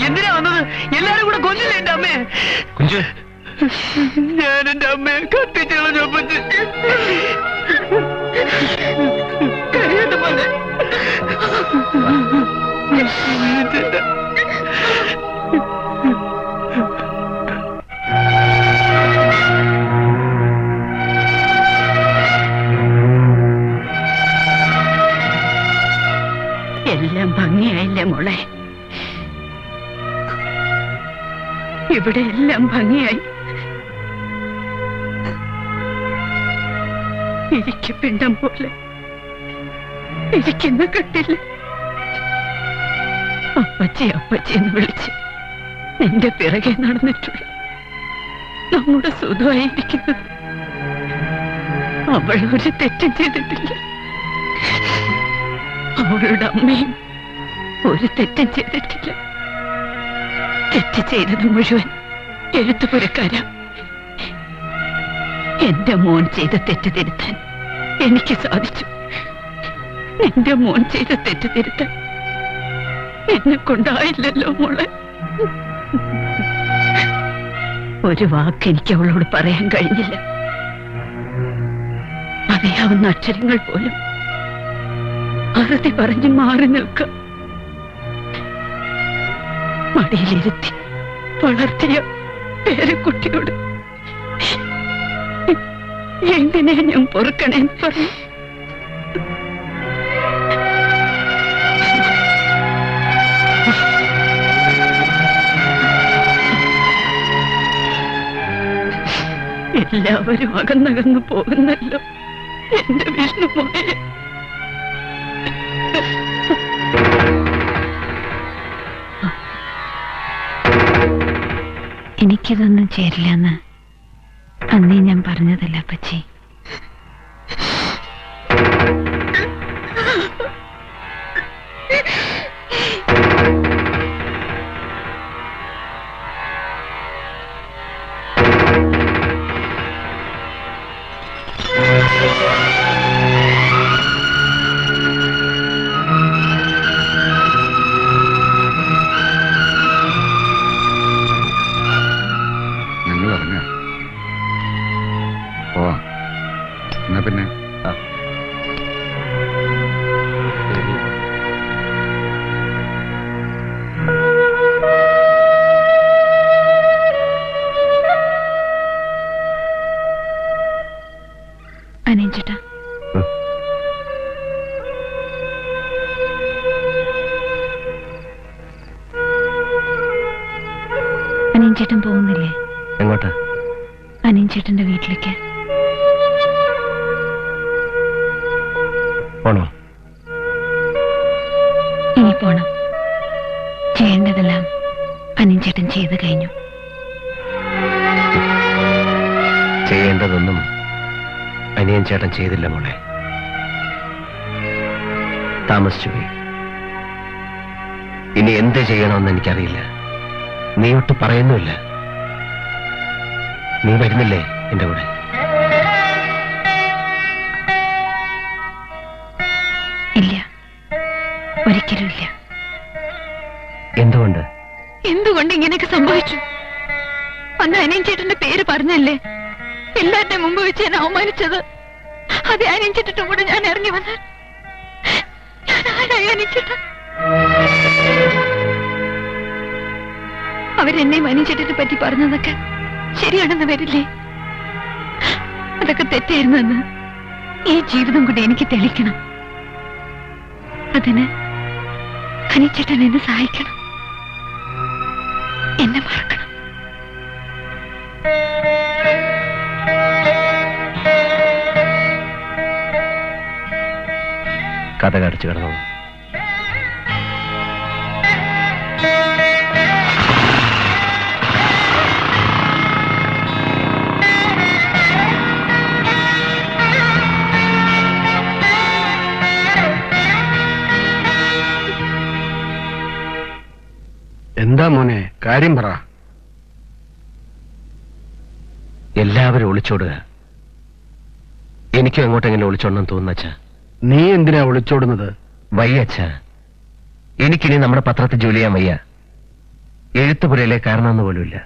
എന്തിനാ വന്നത്? എല്ലാരും കൂടെ കൊന്നില്ലേ എന്റെ അമ്മയെ? കുഞ്ചു, ഞാൻ എന്റെ അമ്മയെ കത്തിച്ചളഞ്ഞപ്പച്ച് കഴിയട്ടെ പോലെ എല്ലാം ഭംഗിയായില്ലേ മോളെ? ഇവിടെ എല്ലാം ഭംഗിയായി. ഇരിക്കപ്പിണ്ടം പോലെ ഇരിക്കുന്ന കണ്ടില്ല. അപ്പച്ചി അപ്പച്ചി എന്ന് വിളിച്ച് നിന്റെ പിറകെ നടന്നിട്ടുള്ള നമ്മുടെ സുഖമായിരിക്കുന്നത്. അവൾ ഒരു തെറ്റും ചെയ്തിട്ടില്ല. അവളുടെ അമ്മയും ഒരു തെറ്റും ചെയ്തിട്ടില്ല. തെറ്റ് ചെയ്തത് മുഴുവൻ എഴുത്തുപുരക്കാരാ. എന്റെ മോൻ ചെയ്ത തെറ്റ് തിരുത്താൻ എനിക്ക് സാധിച്ചു. എന്റെ മോൻ ചെയ്ത തെറ്റ് തിരുത്താൻ എന്നെ കൊണ്ടായില്ലല്ലോ മോളെ. ഒരു വാക്ക് എനിക്ക് അവളോട് പറയാൻ കഴിഞ്ഞില്ല. അറിയാവുന്ന അക്ഷരങ്ങൾ പോലും അറുതി പറഞ്ഞ് മാറി നിൽക്കുക. മടിയിലിരുത്തി വളർത്തിയ പേരക്കുട്ടിയോട് എങ്ങനെയാ ഞാൻ പൊറുക്കണേന്ന് പറഞ്ഞു. എല്ലാവരും അകന്നകന്നു പോകുന്നല്ലോ എന്റെ വിഷ്ണുമോയെ. എനിക്കിതൊന്നും ചേരില്ലെന്ന് അന്നേ ഞാൻ പറഞ്ഞതല്ല അപ്പച്ചി. പിന്നെ അനിയൻചേട്ടാ, അനിയൻചേട്ടൻ പോകുന്നില്ലേ? എങ്ങോട്ടാ? അനിയൻചേട്ടന്റെ വീട്ടിലേക്ക്. പോണോ? ഇനി പോണം. ചെയ്യേണ്ടതെല്ലാം അനിയൻചേട്ടൻ ചെയ്തു കഴിഞ്ഞു. ചെയ്യേണ്ടതൊന്നും അനിയൻ ചേട്ടൻ ചെയ്തില്ല മോളെ. താമസിച്ചു പോയി. ഇനി എന്ത് ചെയ്യണമെന്ന് എനിക്കറിയില്ല. നീ ഒട്ട് പറയുന്നുമില്ല. നീ വരുന്നില്ലേ എന്റെ കൂടെ? ഇല്ല, ഒരിക്കലും ഇല്ല. എന്തുകൊണ്ട്? എന്തുകൊണ്ട് ഇങ്ങനെയൊക്കെ സംഭവിച്ചു? അന്ന് അനിയൻചേട്ടന്റെ പേര് പറഞ്ഞല്ലേ എല്ലാരുടെ മുമ്പ് വെച്ച് ഞാൻ അവമാനിച്ചത്. അത് അനിയൻചേട്ടന്റെ കൂടെ ഞാൻ ഇറങ്ങി വന്നാൽ ഞാൻ ആരായി അനിയൻചേട്ടൻ? അവരെന്നെയും അനിയൻചേട്ടനെ പറ്റി പറഞ്ഞതൊക്കെ ശരിയാണെന്ന് വരില്ലേ? അതൊക്കെ തെറ്റായിരുന്നെന്ന് ഈ ജീവിതം കൊണ്ട് എനിക്ക് തെളിയിക്കണം. അതിന് അനിയൻചേട്ടൻ എന്നെ സഹായിക്കണം. എന്നെ മറക്കണം. കഥ കടച്ചു കിടന്നു. എന്താ മോനെ, കാര്യം പറ. എല്ലാവരും ഒളിച്ചോടുക. എനിക്കും എങ്ങോട്ടെങ്കിലും ഒളിച്ചോടണം തോന്നുന്നച്ചാ. നീ എന്തിനാ ഒളിച്ചോടുന്നത്? വയ്യ അച്ഛാ, എനിക്കിനി നമ്മുടെ പത്രത്തിൽ ജോലി ചെയ്യാൻ വയ്യ. എഴുത്തുപുരയിലെ കാരണമെന്ന് പോലുമില്ല.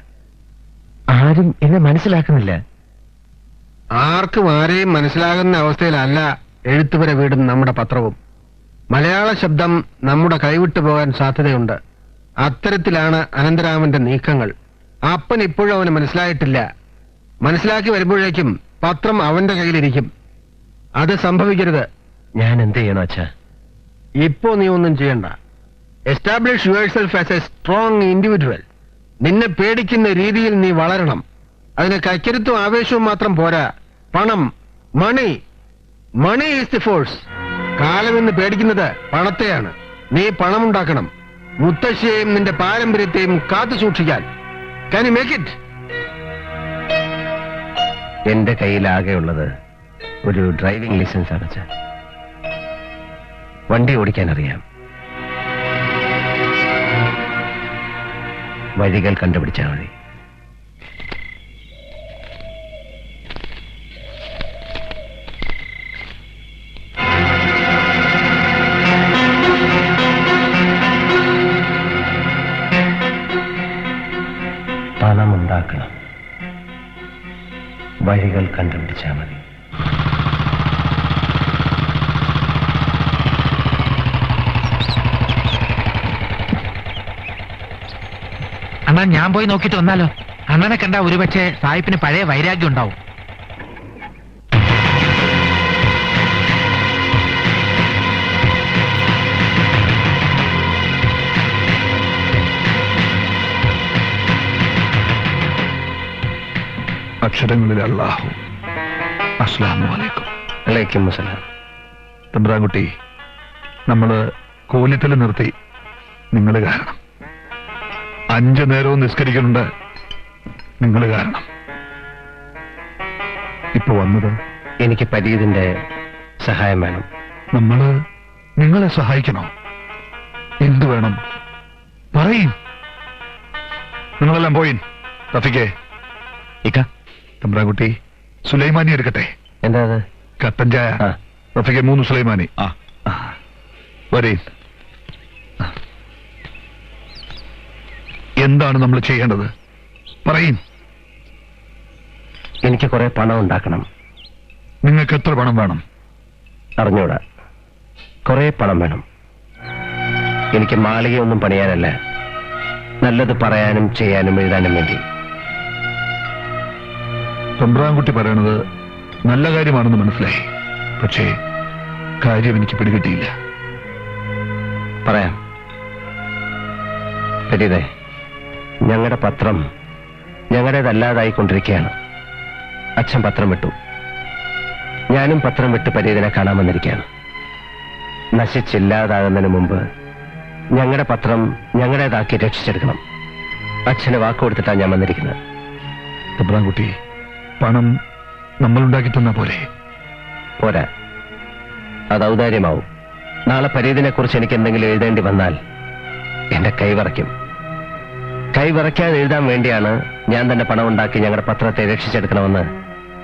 ആരും എന്നെ മനസ്സിലാക്കുന്നില്ല. ആർക്കും ആരെയും മനസ്സിലാകുന്ന അവസ്ഥയിലല്ല എഴുത്തുപുര വീടും നമ്മുടെ പത്രവും. മലയാള ശബ്ദം നമ്മുടെ കൈവിട്ടു പോകാൻ സാധ്യതയുണ്ട്. അത്തരത്തിലാണ് അനന്തരാമന്റെ നീക്കങ്ങൾ. അപ്പൻ ഇപ്പോഴും അവന് മനസ്സിലായിട്ടില്ല. മനസ്സിലാക്കി വരുമ്പോഴേക്കും പത്രം അവന്റെ കയ്യിലിരിക്കും. അത് സംഭവിക്കരുത്. ഞാൻ എന്ത് ചെയ്യണോ അച്ഛാ? ഇപ്പോ നീ ഒന്നും ചെയ്യണ്ട. Establish yourself as A strong individual. നിന്നെ പേടിക്കുന്ന രീതിയിൽ നീ വളരണം. അതിന് കൈക്കരുത്തും ആവേശവും മാത്രം പോരാ. പണം, മണി ഈസ് ദി ഫോഴ്സ്. കാലമെന്ന് പേടിക്കുന്നത് പണത്തെയാണ്. നീ പണമുണ്ടാക്കണം. മുത്തശ്ശിയെയും നിന്റെ പാരമ്പര്യത്തെയും കാത്തു സൂക്ഷിക്കാൻ. Can you make it? എന്റെ കയ്യിലാകെയുള്ളത് ഒരു ഡ്രൈവിംഗ് ലൈസൻസ് ആണ് അച്ഛാ. വണ്ടി ഓടിക്കാൻ അറിയാം. വഴികൾ കണ്ടുപിടിച്ചാൽ മതി. പണമുണ്ടാക്കണം. വഴികൾ കണ്ടുപിടിച്ചാൽ മതി. അണ്ണാ, ഞാൻ പോയി നോക്കിയിട്ട് വന്നാലോ? അണ്ണനെ കണ്ട ഒരുപക്ഷെ സായിപ്പിന് പഴയ വൈരാഗ്യം ഉണ്ടാവും. അക്ഷരങ്ങളിൽ അല്ലാഹു. അസ്സലാമു അലൈക്കും. വലൈക്കും അസ്സലാം. തമ്പ്രാൻകുട്ടി, നമ്മള് കോലിത്തല് നിർത്തി നിങ്ങൾ കാരണം. 5 നേരവും നിസ്കരിക്കുന്നുണ്ട് നിങ്ങൾ കാരണം. ഇപ്പൊ വന്നത് എനിക്ക് പരീതിന്റെ സഹായം വേണം. നമ്മള് നിങ്ങളെ സഹായിക്കണോ? എന്തു വേണം പറയും. നിങ്ങളെല്ലാം പോയി. റഫീഖേ, ഇക്ക, തമ്പ്രാൻകുട്ടി സുലൈമാനി എടുക്കട്ടെ. എന്താ അത്? കട്ടൻ ചായ. ആ. റഫീഖെ 3 സുലൈമാനി. വരേ. എന്താണ് നമ്മൾ ചെയ്യേണ്ടത് പറയും. എനിക്ക് കുറെ പണം ഉണ്ടാക്കണം. നിങ്ങൾക്ക് എത്ര പണം വേണം? അറിഞ്ഞൂടാ. കുറെ പണം വേണം. എനിക്ക് മാളികയൊന്നും പണിയാനല്ല, നല്ലത് പറയാനും ചെയ്യാനും എഴുതാനും വേണ്ടി. തമ്പ്രാൻകുട്ടി പറയണത് നല്ല കാര്യമാണെന്ന് മനസ്സിലായി. പക്ഷേ കാര്യം എനിക്ക് പിടികിട്ടിയില്ല. പറയാം. പരീതേ, ഞങ്ങളുടെ പത്രം ഞങ്ങളുടേതല്ലാതായിക്കൊണ്ടിരിക്കുകയാണ്. അച്ഛൻ പത്രം വിട്ടു. ഞാനും പത്രം വിട്ട് പരീതിനെ കാണാൻ വന്നിരിക്കുകയാണ്. നശിച്ചില്ലാതാകുന്നതിന് മുമ്പ് ഞങ്ങളുടെ പത്രം ഞങ്ങളുടേതാക്കി രക്ഷിച്ചെടുക്കണം. അച്ഛന് വാക്ക് കൊടുത്തിട്ടാണ് ഞാൻ വന്നിരിക്കുന്നത്. തമ്പ്രാൻകുട്ടി, പണം നമ്മളുണ്ടാക്കി തന്ന പോലെ പോരാ, അത് ഔദാര്യമാവും. നാളെ പരീതിനെ കുറിച്ച് എനിക്ക് എന്തെങ്കിലും എഴുതേണ്ടി വന്നാൽ എന്റെ കൈവിറയ്ക്കും. കൈവിറയ്ക്കാതെ എഴുതാൻ വേണ്ടിയാണ് ഞാൻ തന്നെ പണം ഉണ്ടാക്കി ഞങ്ങളുടെ പത്രത്തെ രക്ഷിച്ചെടുക്കണമെന്ന്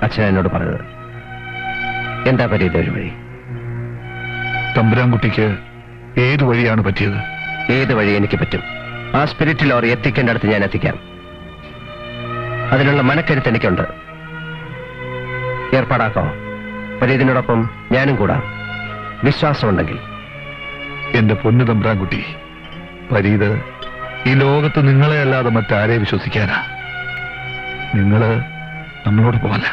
അച്ഛൻ എന്നോട് പറഞ്ഞത്. എന്താ പരീത ഒരു വഴി? തമ്പുരാൻകുട്ടിക്ക് ഏത് വഴിയാണ് പറ്റിയത്? ഏത് വഴി എനിക്ക് പറ്റും. ആ സ്പിരിറ്റ് ലോറി എത്തിക്കേണ്ട അടുത്ത് ഞാൻ എത്തിക്കാം. അതിനുള്ള മനക്കരുത്ത് എനിക്കുണ്ട്. ഏർപ്പാടാക്കോ? പരീതിനോടൊപ്പം ഞാനും കൂടാം, വിശ്വാസമുണ്ടെങ്കിൽ. എന്റെ പൊന്നു തമ്പുരാൻകുട്ടി, പരീത് ഈ ലോകത്ത് നിങ്ങളെ അല്ലാതെ മറ്റാരെ വിശ്വസിക്കാനാ? നിങ്ങള് നമ്മളോടൊപ്പമല്ല,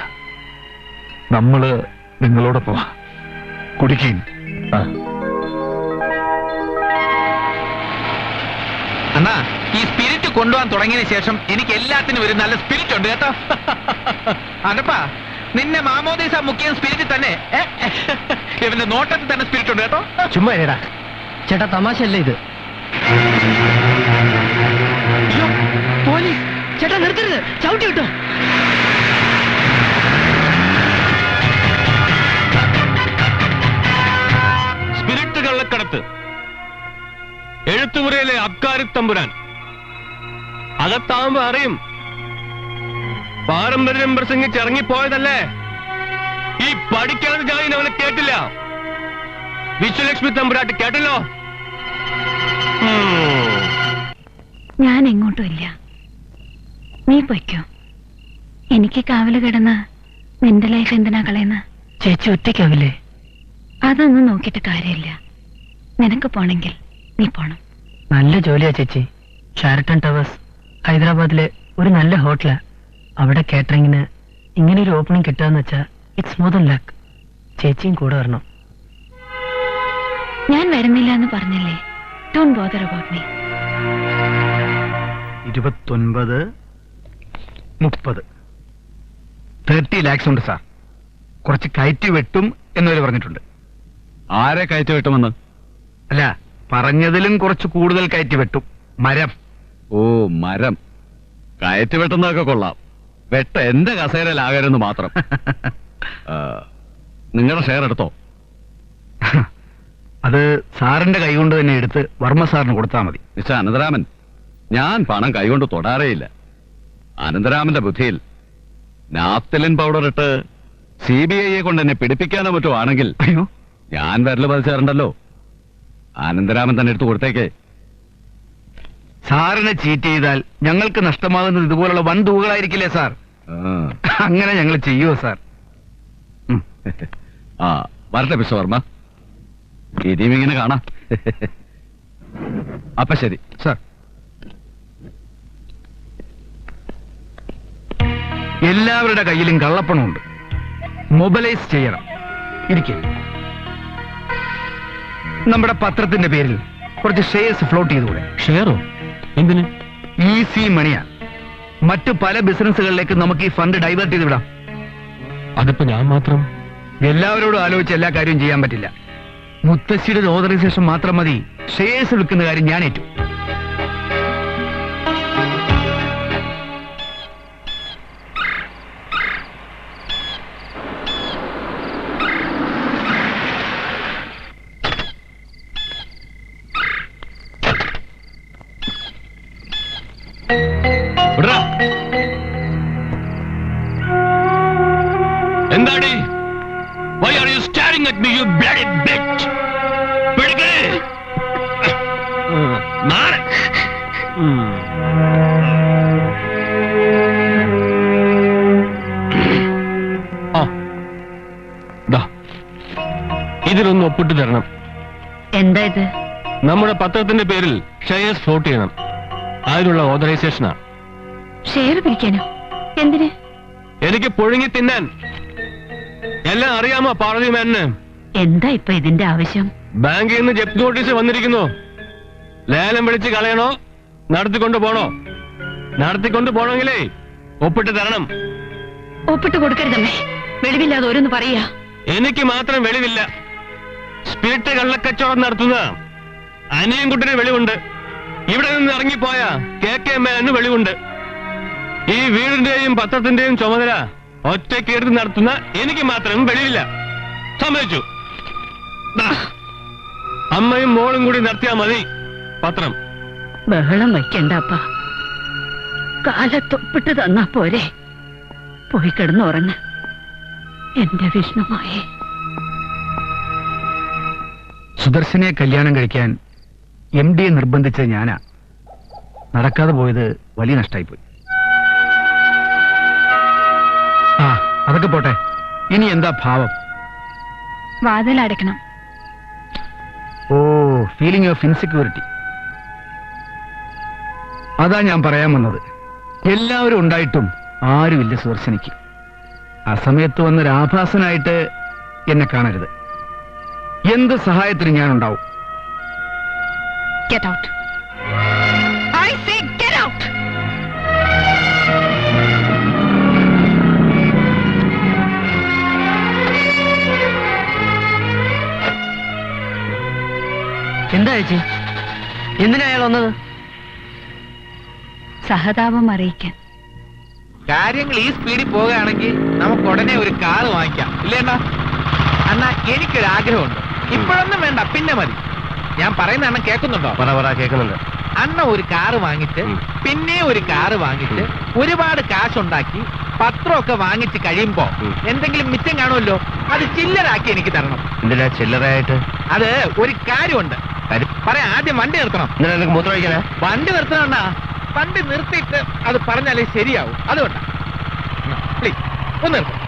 നമ്മള് നിങ്ങളോടൊപ്പമാ. കുടിക്കീൻ. അണ്ണാ, ഈ സ്പിരിറ്റ് കൊണ്ടുപോകാൻ തുടങ്ങിയതിന് ശേഷം എനിക്ക് എല്ലാത്തിനും ഒരു നല്ല സ്പിരിറ്റ് ഉണ്ട് കേട്ടോ. അനപ്പാ, നിന്നെ മാമോദീസ മുഖ്യ സ്പിരിറ്റ് തന്നെ. ഇവന്റെ നോട്ടത്തിൽ തന്നെ സ്പിരിറ്റ് ഉണ്ട് കേട്ടോ. ചുമ്മാ ഇടാ ചേട്ടാ, തമാശയല്ലേ ഇത്? അയ്യോ, പോലീസ്! ചേട്ടാ നിർത്തരുത്, ചവിട്ടി കിട്ടോ. സ്പിരിറ്റ് കള്ളക്കടത്ത്, എഴുത്തുപുരയിലെ അബ്കാരി തമ്പുരാൻ. അകത്താവുമ്പോ അറിയും. പാരമ്പര്യം പ്രസംഗിച്ച് ഇറങ്ങിപ്പോയതല്ലേ? ഈ പഠിക്കാതെ ഞാൻ അവനെ കേട്ടില്ല. വിശ്വലക്ഷ്മി തമ്പുരാട്ടി കേട്ടല്ലോ. ഞാൻ എങ്ങോട്ടും ഇല്ല. നീ പൊയ്ക്കോ. എനിക്ക് കാവല് കിടന്ന് നിന്റെ ലൈഫ് എന്തിനാ കളയുന്ന? ചേച്ചി ഒറ്റയ്ക്കാവില്ലേ? അതൊന്നും നോക്കിയിട്ട് കാര്യമില്ല. നിനക്ക് പോണെങ്കിൽ നീ പോണം. നല്ല ജോലിയാ ചേച്ചി. ഷാരട്ടൺ ടവേഴ്സ് ഹൈദരാബാദിലെ ഒരു നല്ല ഹോട്ടലാ. അവിടെ കാറ്ററിംഗിന് ഇങ്ങനെ ഒരു ഓപ്പണിംഗ് കിട്ടുകയെന്ന് വെച്ചാൽ ഇറ്റ്സ് മോർ ദൻ ലക്ക്. ചേച്ചിയും കൂടെ വരണം. ഞാൻ വരുന്നില്ല എന്ന് പറഞ്ഞില്ലേ? Don't bother about me. 29, 30 30 lakhs ഉണ്ട് സാർ. കുറച്ച് കയറ്റി വെട്ടും എന്നവര് പറഞ്ഞിട്ടുണ്ട്. ആരെ കയറ്റി വെട്ടുമെന്ന്? അല്ല, പറഞ്ഞതിലും കുറച്ച് കൂടുതൽ കയറ്റി വെട്ടും. മരം. ഓ, മരം കയറ്റി വെട്ടുന്നതൊക്കെ കൊള്ളാം. വെട്ട എന്റെ കസേരയിലാകരുന്ന് മാത്രം. നിങ്ങളുടെ ഷെയർ എടുത്തോ? അത് സാറിന്റെ കൈകൊണ്ട് തന്നെ എടുത്ത് വർമ്മ സാറിന് കൊടുത്താൽ മതി. മിസ്റ്റർ അനന്തരാമൻ, ഞാൻ പണം കൈകൊണ്ട് തൊടാറേയില്ല. അനന്തരാമന്റെ ബുദ്ധിയിൽ നാഫ്തലിൻ പൗഡർ ഇട്ട് CBI കൊണ്ട് എന്നെ പിടിപ്പിക്കാനോ മറ്റോ ആണെങ്കിൽ അയ്യോ, ഞാൻ വിരല് പതിച്ചാറുണ്ടല്ലോ. അനന്തരാമൻ തന്നെ എടുത്തു കൊടുത്തേക്കേ. സാറിനെ ചീറ്റ് ചെയ്താൽ ഞങ്ങൾക്ക് നഷ്ടമാകുന്നത് ഇതുപോലുള്ള വൻ തൂകളായിരിക്കില്ലേ സാർ? അങ്ങനെ ഞങ്ങൾ ചെയ്യുമോ സാർ? ആ, വരട്ടെ മിസ്റ്റർ വർമ്മ. ഇനിയും ഇങ്ങനെ കാണാം. അപ്പൊ ശരി സാർ. എല്ലാവരുടെ കയ്യിലും കള്ളപ്പണമുണ്ട്. മൊബിലൈസ് ചെയ്യണം. ഇരിക്കെ നമ്മുടെ പത്രത്തിന്റെ പേരിൽ കുറച്ച് ഷെയർസ് ഫ്ലോട്ട് ചെയ്തുകൂടെ? ഷെയറോ? എന്തിന്? ഈസി മണിയാ. മറ്റു പല ബിസിനസ്സുകളിലേക്ക് നമുക്ക് ഈ ഫണ്ട് ഡൈവേർട്ട് ചെയ്ത് വിടാം. അതിപ്പോ ഞാൻ മാത്രം? എല്ലാവരോടും ആലോചിച്ച് എല്ലാ കാര്യവും ചെയ്യാൻ പറ്റില്ല. മുത്തശ്ശിയുടെ ഓതറൈസേഷൻ മാത്രം മതി. ഷെയർസ് വിൽക്കുന്ന കാര്യം ഞാൻ ഏറ്റു. എന്താടി? Why are you staring at me, you bloody bitch? പിടിക്ക്! മാറ്! ഇതിലൊന്ന് ഒപ്പിട്ട് തരണം. എന്താ ഇത്? നമ്മുടെ പത്രത്തിന്റെ പേരിൽ ഷെയർസ് ഫ്ലോട്ട് ചെയ്യണം. അതിനുള്ള ഓതറൈസേഷനാ. ഷെയർ പിരിക്കാനോ? എന്തിന്? എനിക്ക് പുഴുങ്ങി തിന്നാൻ. എല്ലാം അറിയാമോ പാർലമെന്റിന്? എന്താ ഇപ്പൊ ഇതിന്റെ ആവശ്യം? ബാങ്കിൽ നിന്ന് ജപ്തി നോട്ടീസ് വന്നിരിക്കുന്നു. ലേലം വിളിച്ച് കളയണോ നടത്തിക്കൊണ്ട് പോണോ? നടത്തിക്കൊണ്ട് പോണെങ്കിലേ ഒപ്പിട്ട് തരണം. ഒപ്പിട്ട് കൊടുക്കരുതമ്മേ. വെളിവില്ലാതെ ഓരോന്ന് പറയാ. എനിക്ക് മാത്രം വെളിവില്ല. സ്പിരിറ്റ് കള്ളക്കച്ചവടം നടത്തുന്ന അനിയൻകുട്ടിന് വെളിവുണ്ട്. ഇവിടെ നിന്ന് ഇറങ്ങിപ്പോയ KK മേനു വെളിവുണ്ട്. ഈ വീടിന്റെയും പത്രത്തിന്റെയും ചുമതല ഒറ്റയ്ക്ക് എടുത്ത് നടത്തുന്ന എനിക്ക് മാത്രം വെളിവില്ല. സമ്മതിച്ചു. അമ്മയും മോളും കൂടി നടത്തിയാ മതി പത്രം. ബഹളം വയ്ക്കണ്ടപ്പ. കാലത്തൊപ്പിട്ട് തന്നാ പോരെ. പോയി കിടന്നുറങ്ങ എന്റെ വിഷ്ണുമായേ. സുദർശനെ കല്യാണം കഴിക്കാൻ MD നിർബന്ധിച്ചത് ഞാനാ. നടക്കാതെ പോയത് വലിയ നഷ്ടമായിപ്പോയി. ആ, അതൊക്കെ പോട്ടെ. ഇനി എന്താ ഭാവം? വാതിലടയ്ക്കണം. ഓ, ഫീലിംഗ് ഓഫ് ഇൻസെക്യൂരിറ്റി. അതാ ഞാൻ പറയാൻ വന്നത്. എല്ലാവരും ഉണ്ടായിട്ടും ആരുമില്ല സുദർശനിക്ക്. ആ സമയത്ത് വന്നൊരു ആഭാസനായിട്ട് എന്നെ കാണരുത്. എന്ത് സഹായത്തിന് ഞാൻ ഉണ്ടാവും. Get out. I say get out. എന്താ ചേച്ചി? എന്തിനാ അയാൾ വന്നത്? സഹതാപം അറിയിക്കാൻ. കാര്യങ്ങൾ ഈ സ്പീഡിൽ പോവുകയാണെങ്കിൽ നമുക്ക് ഉടനെ ഒരു കാറ് വാങ്ങിക്കാം, ഇല്ലേണ്ട? അണ്ണാ, എനിക്കൊരു ആഗ്രഹമുണ്ട്. ഇപ്പോഴൊന്നും വേണ്ട, പിന്നെ മതി. ഞാൻ പറയുന്ന അണ്ണൻ കേൾക്കുന്നുണ്ടോ? കേൾക്കുന്നുണ്ട്. അണ്ണ ഒരു കാറ് വാങ്ങിച്ച് പിന്നെ ഒരു കാറ് വാങ്ങിച്ച് ഒരുപാട് കാശുണ്ടാക്കി പത്രമൊക്കെ വാങ്ങിച്ച് കഴിയുമ്പോ എന്തെങ്കിലും മിച്ചം കാണുമല്ലോ, അത് ചില്ലറാക്കി എനിക്ക് തരണം. എന്തിനാ ചില്ലറയായിട്ട്? അത് ഒരു കാര്യമുണ്ട്. പറയാം. ആദ്യം വണ്ടി നിർത്തണം. മൂത്രം ഒഴിക്കാനാ? വണ്ടി നിർത്തണം അണ്ണാ. വണ്ടി നിർത്തിയിട്ട് അത് പറഞ്ഞാലേ ശരിയാവും. അതുകൊണ്ടാ. പ്ലീസ് ഒന്ന് നിർത്തും.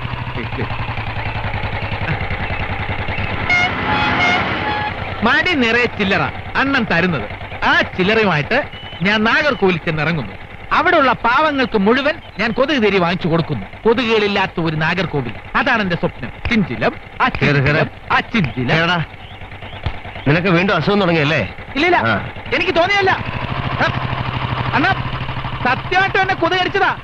മടി നിറയെ ചില്ലറ അണ്ണൻ തരുന്നത്. ആ ചില്ലറയുമായിട്ട് ഞാൻ നാഗർകോവിൽ ചെന്നിറങ്ങുന്നു. അവിടെയുള്ള പാവങ്ങൾക്ക് മുഴുവൻ ഞാൻ കൊതുക് തിരി വാങ്ങിച്ചു കൊടുക്കുന്നു. കൊതുകുകളില്ലാത്ത ഒരു നാഗർകോവിൽ, അതാണ് എന്റെ സ്വപ്നം. ചിഞ്ചിലം, ആ ചിഞ്ചിലം, ആ ചിഞ്ചിലം. എടാ, നിനക്ക് വീണ്ടും അസുഖം തുടങ്ങിയല്ലേ? ഇല്ലില്ല, ആ. എനിക്ക് തോന്നിയല്ല. അണ്ണാ സത്യമായിട്ടും എന്നെ കൊതുക് കടിച്ചതാ.